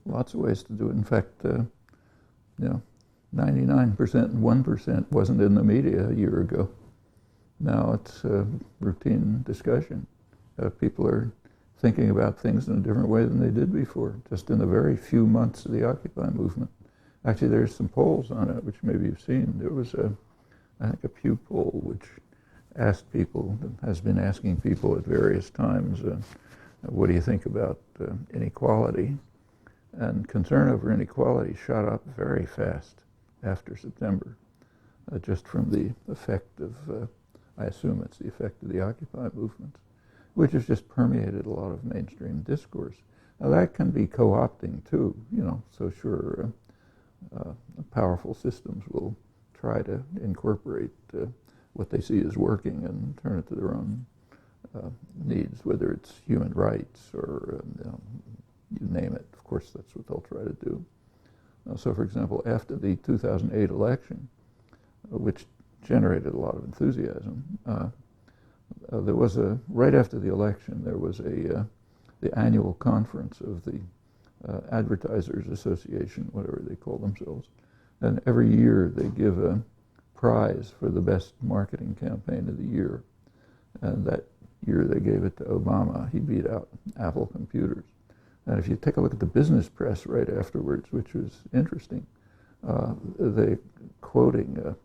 Lots of ways to do it. In fact, 99% and 1% wasn't in the media a year ago. Now it's a routine discussion. People are thinking about things in a different way than they did before, just in the very few months of the Occupy movement. Actually, there's some polls on it, which maybe you've seen. There was I think a Pew poll, which asked people, has been asking people at various times, what do you think about inequality? And concern over inequality shot up very fast after September, just from the effect of, I assume it's the effect of the Occupy movement, which has just permeated a lot of mainstream discourse. Now that can be co-opting too, so sure, powerful systems will try to incorporate what they see as working and turn it to their own needs, whether it's human rights or you name it. Of course, that's what they'll try to do. So, for example, after the 2008 election, which generated a lot of enthusiasm, there was right after the election, there was the annual conference of the Advertisers Association, whatever they call themselves. And every year they give a prize for the best marketing campaign of the year. And that year they gave it to Obama. He beat out Apple computers. And if you take a look at the business press right afterwards, which was interesting, they quoting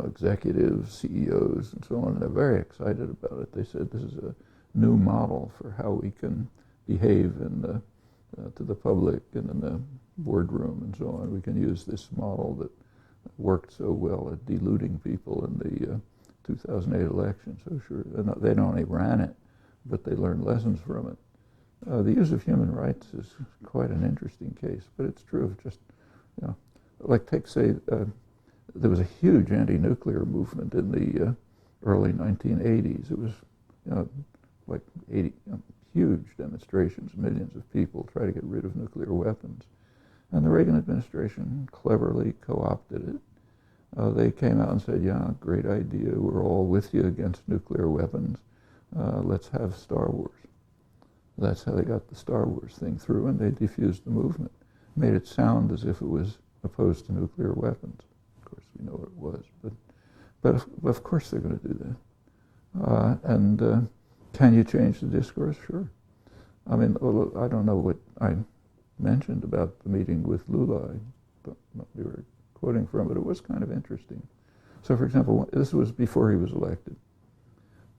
executives, CEOs, and so on, and they're very excited about it. They said this is a new model for how we can behave to the public and in the boardroom and so on. We can use this model that worked so well at deluding people in the 2008 election. So sure, they not only ran it, but they learned lessons from it. The use of human rights is quite an interesting case, but it's true of just, like there was a huge anti-nuclear movement in the early 1980s. It was, like 80 huge demonstrations, millions of people try to get rid of nuclear weapons. And the Reagan administration cleverly co-opted it. They came out and said, yeah, great idea, we're all with you against nuclear weapons. Let's have Star Wars. That's how they got the Star Wars thing through, and they defused the movement. Made it sound as if it was opposed to nuclear weapons. Of course, we know what it was, but of course they're going to do that. And can you change the discourse? Sure. I mean, I don't know what I mentioned about the meeting with Lula. I don't know what you were quoting from, but it was kind of interesting. So, for example, this was before he was elected,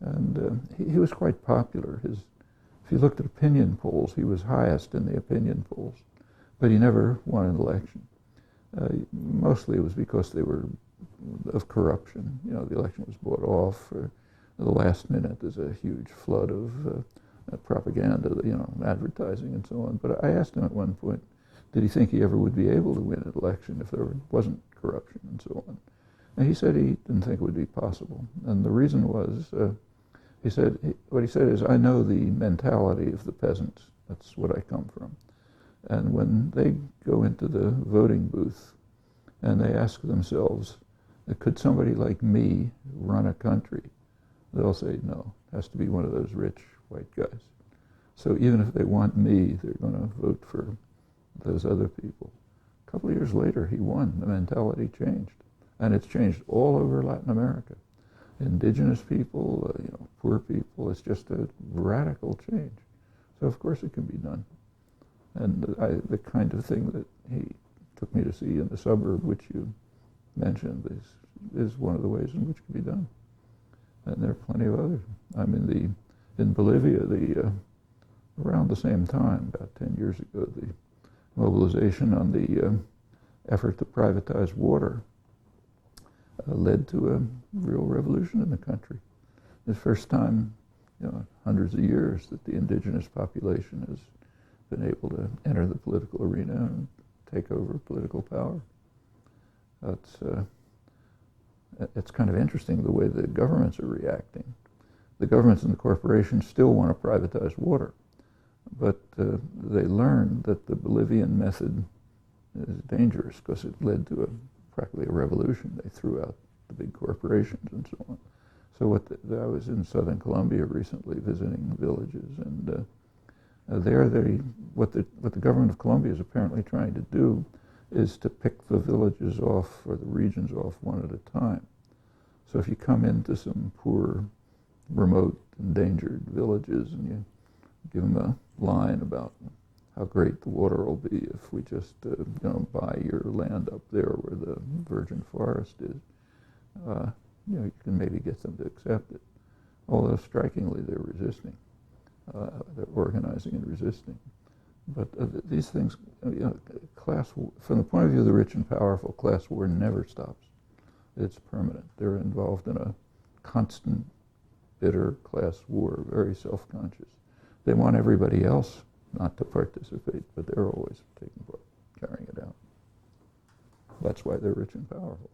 and he was quite popular. If you looked at opinion polls, he was highest in the opinion polls, but he never won an election. Mostly it was because they were of corruption. The election was bought off. At the last minute, there's a huge flood of propaganda, advertising and so on. But I asked him at one point, did he think he ever would be able to win an election if there wasn't corruption and so on? And he said he didn't think it would be possible. And the reason was, what he said is, I know the mentality of the peasants. That's what I come from. And when they go into the voting booth and they ask themselves, could somebody like me run a country? They'll say, no, it has to be one of those rich white guys. So even if they want me, they're going to vote for those other people. A couple of years later, he won. The mentality changed. And it's changed all over Latin America. Indigenous people, poor people, it's just a radical change. So of course it can be done. And the kind of thing that he took me to see in the suburb, which you mentioned, is one of the ways in which it can be done. And there are plenty of others. I mean, in Bolivia, around the same time, about 10 years ago, the mobilization on the effort to privatize water led to a real revolution in the country. The first time, hundreds of years, that the indigenous population has been able to enter the political arena and take over political power. It's kind of interesting the way the governments are reacting. The governments and the corporations still want to privatize water, but they learned that the Bolivian method is dangerous because it led to practically a revolution. They threw out the big corporations and so on. So I was in southern Colombia recently visiting villages, and What the government of Colombia is apparently trying to do is to pick the villages off, or the regions off, one at a time. So if you come into some poor, remote, endangered villages and you give them a line about how great the water will be if we just buy your land up there where the virgin forest is, you can maybe get them to accept it. Although strikingly they're resisting. They're organizing and resisting. But these things, class, from the point of view of the rich and powerful, class war never stops. It's permanent. They're involved in a constant, bitter class war, very self-conscious. They want everybody else not to participate, but they're always taking part, carrying it out. That's why they're rich and powerful.